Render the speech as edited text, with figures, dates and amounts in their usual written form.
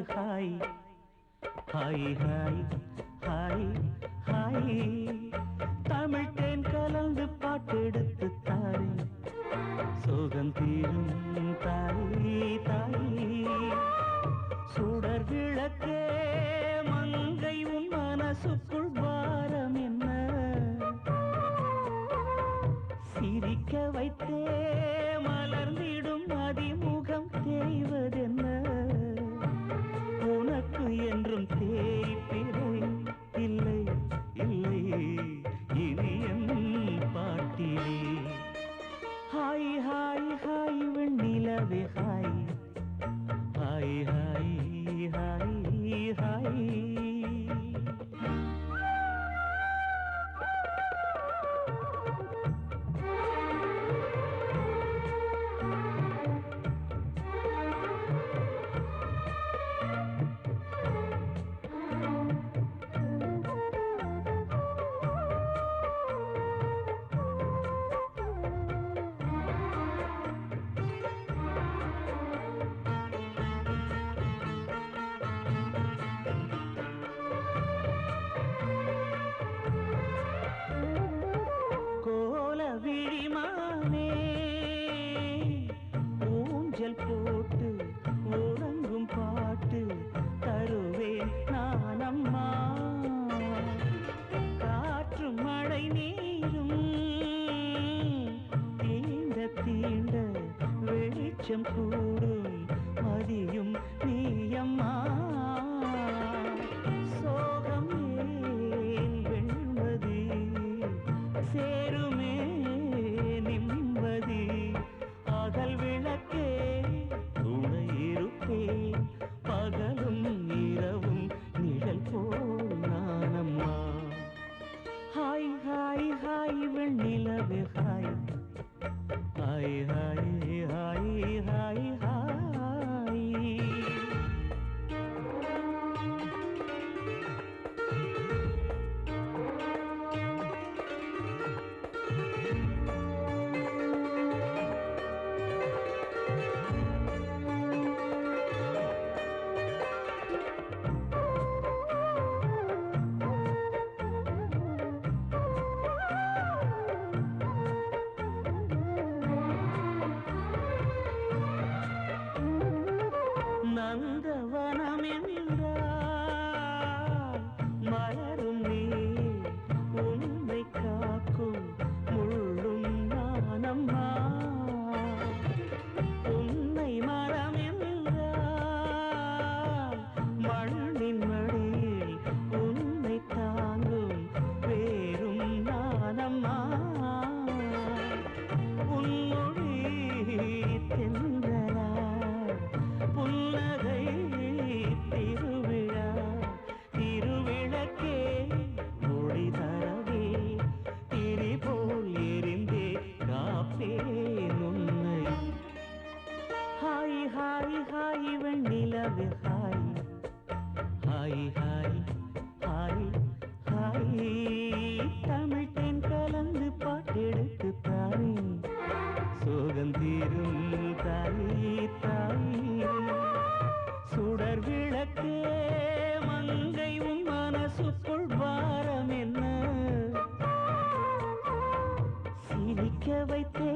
hi hi hi hi hi Tamil தேன் கலந்து பாட்டெடுத்து தாரே சோகம் தீரும் தாய் தாய் சுடர் விளக்கே மங்கை உன் மனசுக்குள் பாரம் என்ன சிரிக்க வைத்தே மலர்ந்திடும் அதிமுகம் தேய்வதென்ன உனக்கு என்றும் தேய்பிறை இல்லை இல்லை இனி என் பாட்டிலே ஹாய் ஹாய் ஹாய் வெண்ணிலவே hi hi hi hi hi விழிமானே ஊஞ்சல் போட்டு உறங்கும் பாட்டு தருவேன் நானம்மா காற்று மழை நீரும் தீண்ட தீண்ட வெளிச்சம் கூடும் மதியும் நீயம்மா சோகம் ஏன் வெண்மதி சேருமே நிம்மதி அகல் விளக்கே துணை இருப்பேன் பகலும் இரவும் நிழல் போல் நானம்மா ஹாய் ஹாய் ஹாய் வெண்ணிலவே hi hi hi hi hi hi நந்தவனம் என்றால் மலரும் நீ உன்னை காக்கும் முள்ளும் நானம்மா உன்னை மரம் என்றால் மண்ணின் மடியில் உன்னை தாங்கும் வேறும் நானம்மா உன்மொழி தென்றலா புன்னகை திருவிழா திருவிளக்கே மொழி தரவே திரி போல் எரிந்தே காப்பேன் உன்னை ஹாய் ஹாய் ஹாய் வெண்ணிலவே hi hi hi hi hi Tamil தேன் கலந்து பாட்டெடுத்து தாரே சோகம் தீரும் தாய் தாய் சுடர் விளக்கே மங்கை உன் மனசுக்குள் பாரம் என்ன சிரிக்க வைத்தே